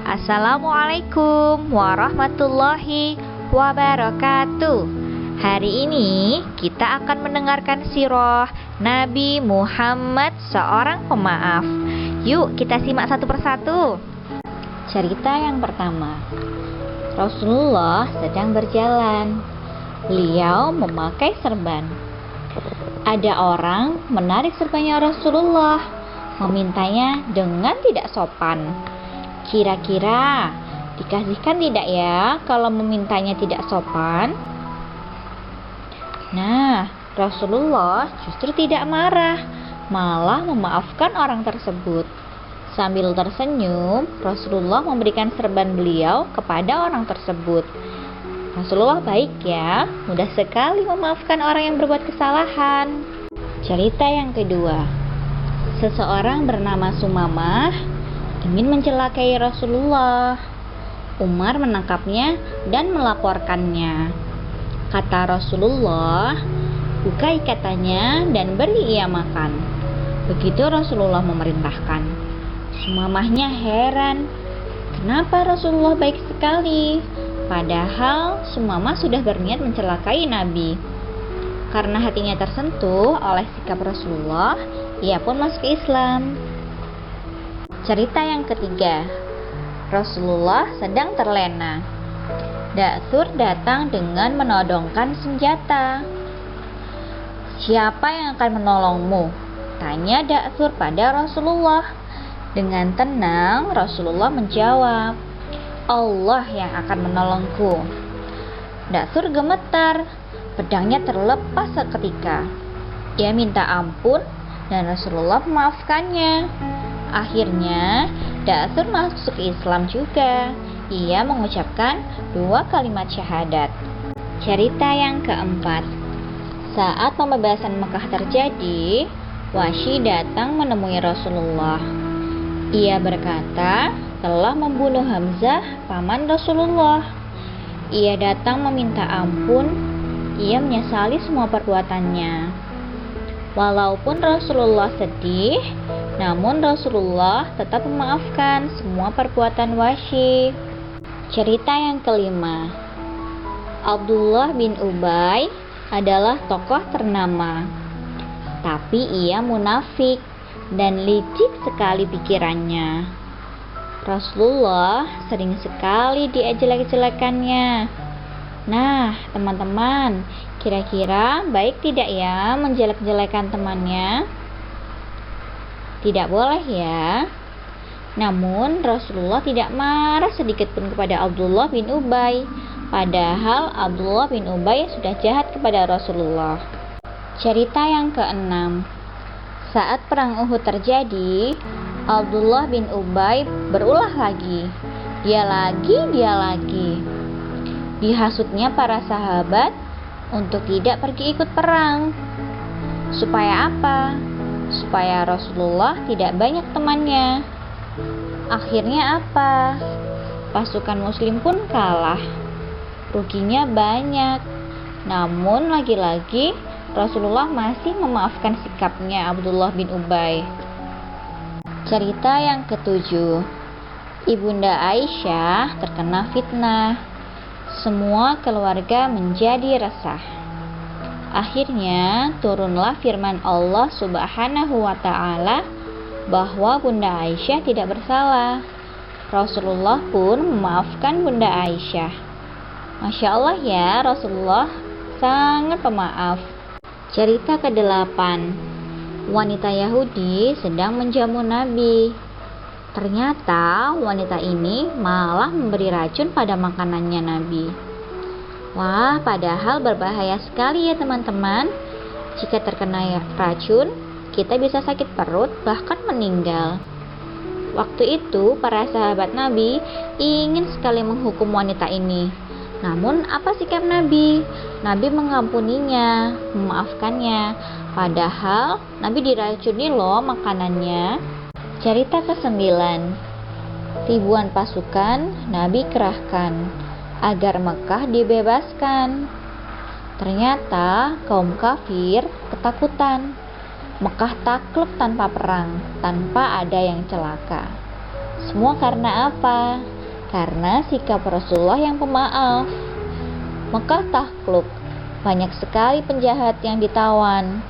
Assalamualaikum warahmatullahi wabarakatuh. Hari ini kita akan mendengarkan sirah Nabi Muhammad seorang pemaaf. Yuk kita simak satu persatu. Cerita yang pertama. Rasulullah sedang berjalan. Beliau memakai serban. Ada orang menarik serbannya Rasulullah, memintanya dengan tidak sopan. Kira-kira dikasihkan tidak ya kalau memintanya tidak sopan? Nah, Rasulullah justru tidak marah, malah memaafkan orang tersebut. Sambil tersenyum, Rasulullah memberikan serban beliau kepada orang tersebut. Rasulullah baik ya, mudah sekali memaafkan orang yang berbuat kesalahan. Cerita yang kedua. Seseorang bernama Sumamah ingin mencelakai Rasulullah. Umar menangkapnya dan melaporkannya. Kata Rasulullah, buka ikatannya dan beri ia makan. Begitu Rasulullah memerintahkan. Sumamahnya heran, kenapa Rasulullah baik sekali, padahal Sumamah sudah berniat mencelakai Nabi. Karena hatinya tersentuh oleh sikap Rasulullah, ia pun masuk Islam. Cerita yang ketiga. Rasulullah sedang terlena. Da'thur datang dengan menodongkan senjata. Siapa yang akan menolongmu? Tanya Da'thur pada Rasulullah. Dengan tenang Rasulullah menjawab, Allah yang akan menolongku. Da'thur gemetar. Pedangnya terlepas seketika. Ia minta ampun dan Rasulullah memaafkannya. Akhirnya Da'thur masuk Islam juga. Ia mengucapkan 2 kalimat syahadat. Cerita yang keempat. Saat pembebasan Mekah terjadi, Wahsy datang menemui Rasulullah. Ia berkata telah membunuh Hamzah, paman Rasulullah. Ia datang meminta ampun. Ia menyesali semua perbuatannya. Walaupun Rasulullah sedih, namun Rasulullah tetap memaafkan semua perbuatan Wahsy. Cerita yang kelima. Abdullah bin Ubay adalah tokoh ternama, tapi ia munafik dan licik sekali pikirannya. Rasulullah sering sekali dijelek-jelekannya. Nah, teman-teman, kira-kira baik tidak ya menjelek-jelekan temannya? Tidak boleh ya. Namun Rasulullah tidak marah sedikit pun kepada Abdullah bin Ubay. Padahal Abdullah bin Ubay sudah jahat kepada Rasulullah. Cerita yang keenam. Saat perang Uhud terjadi, Abdullah bin Ubay berulah lagi. Dia lagi. Dihasutnya para sahabat untuk tidak pergi ikut perang. Supaya apa? Supaya Rasulullah tidak banyak temannya. Akhirnya apa? Pasukan muslim pun kalah. Ruginya banyak. Namun lagi-lagi Rasulullah masih memaafkan sikapnya Abdullah bin Ubay. Cerita yang ketujuh. Ibunda Aisyah terkena fitnah. Semua keluarga menjadi resah. Akhirnya turunlah firman Allah Subhanahu wa ta'ala bahwa Bunda Aisyah tidak bersalah. Rasulullah pun memaafkan Bunda Aisyah. Masya Allah ya, Rasulullah sangat pemaaf. Cerita ke-8. Wanita Yahudi sedang menjamu Nabi. Ternyata wanita ini malah memberi racun pada makanannya Nabi. Wah, padahal berbahaya sekali ya teman-teman. Jika terkena racun, kita bisa sakit perut bahkan meninggal. Waktu itu para sahabat Nabi ingin sekali menghukum wanita ini. Namun apa sikap Nabi? Nabi mengampuninya, memaafkannya. Padahal Nabi diracuni loh makanannya. Cerita ke-9. Ribuan pasukan Nabi kerahkan agar Mekah dibebaskan. Ternyata kaum kafir ketakutan. Mekah takluk tanpa perang, tanpa ada yang celaka. Semua karena apa? Karena sikap Rasulullah yang pemaaf. Mekah takluk, banyak sekali penjahat yang ditawan.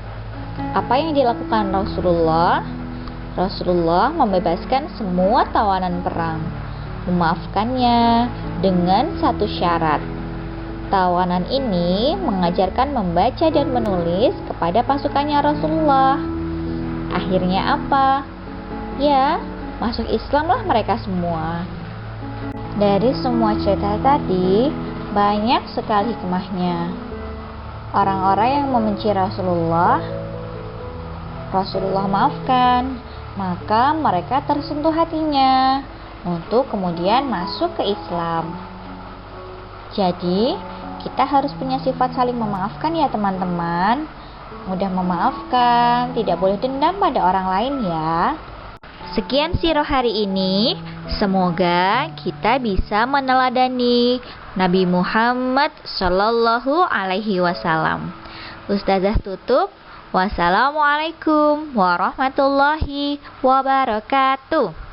Apa yang dilakukan Rasulullah? Rasulullah membebaskan semua tawanan perang, memaafkannya dengan satu syarat. Tawanan ini mengajarkan membaca dan menulis kepada pasukannya Rasulullah. Akhirnya apa? Ya, masuk Islamlah mereka semua. Dari semua cerita tadi, banyak sekali hikmahnya. Orang-orang yang membenci Rasulullah maafkan, maka mereka tersentuh hatinya untuk kemudian masuk ke Islam. Jadi, kita harus punya sifat saling memaafkan ya teman-teman. Mudah memaafkan, tidak boleh dendam pada orang lain ya. Sekian sirah hari ini. Semoga kita bisa meneladani Nabi Muhammad Shallallahu Alaihi Wasallam. Ustazah tutup. Wassalamualaikum warahmatullahi wabarakatuh.